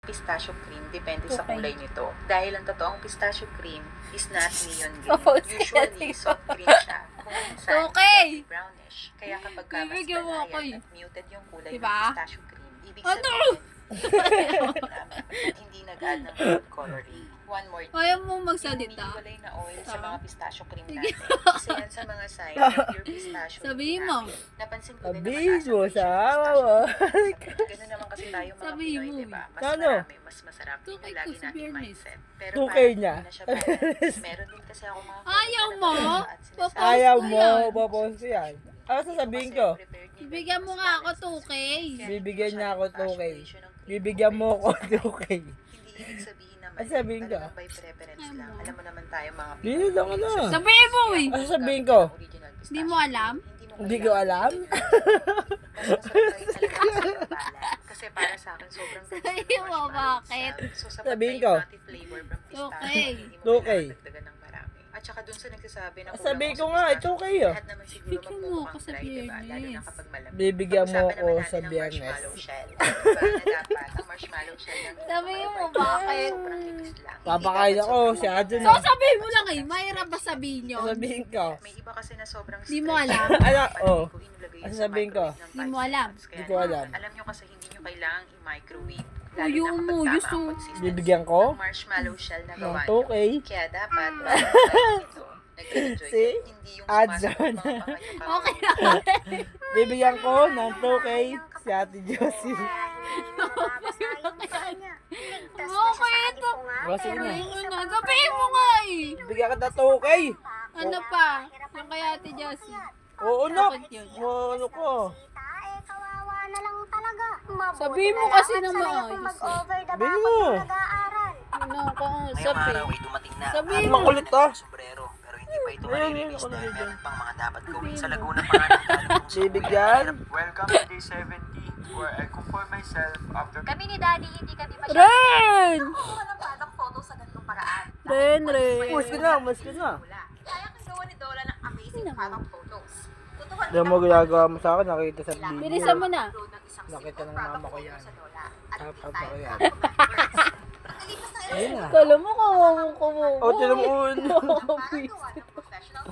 pistachio cream, depende sa kulay nito. Dahil ang totoong pistachio cream is not neon green. Papost ka Usually, natin. soft green siya. Kung minsan, Okay. brownish. Kaya kapag mas Bibigyan mo ako banayan at muted yung kulay Diba? ng pistachio cream, ibig Ano? sabihin, hindi nag-add ng food coloring. One more thing. Kaya mo Yung magsalita. umiiwalay na oil sa Tama. mga pistachio cream natin. Isa yan sa mga sign na pure pistachio Sabihin cream mo. namin. Napansin ko din na Sabihin mataas ang mo, ratio ng sama pistachio mo. cream. Ganun naman kasi tayo mga Sabihin Pinoy, mo. diba? Mas Ano? marami, mas masarap. Yun Tukay yung ko lagi sa nating biyernes. mindset. Pero Tukay parang niya. hindi na siya balance. Meron din kasi ako mga Ayaw mo? Papost Ayaw ko mo, yan. papost yan. Ano sasabihin ko? Bibigyan mo nga ako 2K. Bibigyan niya ako 2K. Bibigyan mo ako 2K. Hindi ibig sabihin naman. Ano sabihin ko? Talagang by preference lang. Alam mo naman tayo mga Dito lang ano. Sabihin mo eh. Ano sabihin ko? original pistachio. Di mo alam? Hindi ko alam. Kasi para sa akin sobrang Sabihin mo, bakit? So sa Sabihin ko. flavor from pistachio, Okay. hindi mo Okay. kailangan dagdagan ng marami. At saka dun sa nagsasabi na Sabihin ko kulang nga, ako sa it's okay pistachio, oh. lahat naman siguro Bigyan mo magmumukhang ako sa dry, diba? Lalo biyernes. na kapag malamig. Bibigyan mo Pag-usapan ako naman sa natin ng biyernes. marshmallow shell. Diba na dapat ang marshmallow shell lang. Sabihin mo, bakit? Sobrang nipis lang. Papakain Hindi ako, dapat si sobrang Adjun. So sabihin mo lang eh. Mahirap ba sabihin yun? Sabihin ko. May iba kasi na sobrang Di mo stretch. alam? Ala, oh. Ko inilagay Ano sa sabihin ko? microwave ng Di mo 5 alam. seconds. Kaya Di ko alam. Alam nyo kasi hindi nyo kailangang i-microwave. Ayaw mo, kapag Diyos tama ang ko. consistency Bibigyan ko? ng marshmallow shell na Ng gawa nyo. 2K. Kaya dapat, ito, nag-enjoy. Si Hindi yung Adson. sumasakot mga pangayo Okay naman. Bibigyan ko ng 2K si Ate Josie. Okay ito. Kasi na. Ano, sabihin mo nga eh. Bibigyan ka ng 2K. Ano pa? Yung kay Ate Jessie. Oo na. Bakit yun? Ano ko? Kawawa na lang talaga. Sabihin mo kasi ng maayos. Mag-over the Sabihin back mo. pag nag-aaral. Ano ka? Ngayong Sabi. araw ay dumating na. Sabihin Ang mo. makulit to. Sombrero, pero hindi pa ito Ayun, maririlis ayun, dahil ayun. meron pang mga dapat gawin sa Laguna pa nga nagkalabong sa Bibigyan. Welcome to day 70, where I compare myself after Kami ni Daddy, hindi kami Ren! masyadong ng product photos sa ganitong paraan. Ren. Mas ka na, mas ka na. Kaya kang gawa ni Dola ng amazing product photos. Tutuhan Alam mo, ginagawa mo sa akin, nakita sa video. Bilisan mo na. Nakita ng mama ko yan. Tapos ako yan. Pagkalipas ng Ayun na. Kala mo kawawang kawawang. O, tinan mo. ilang professional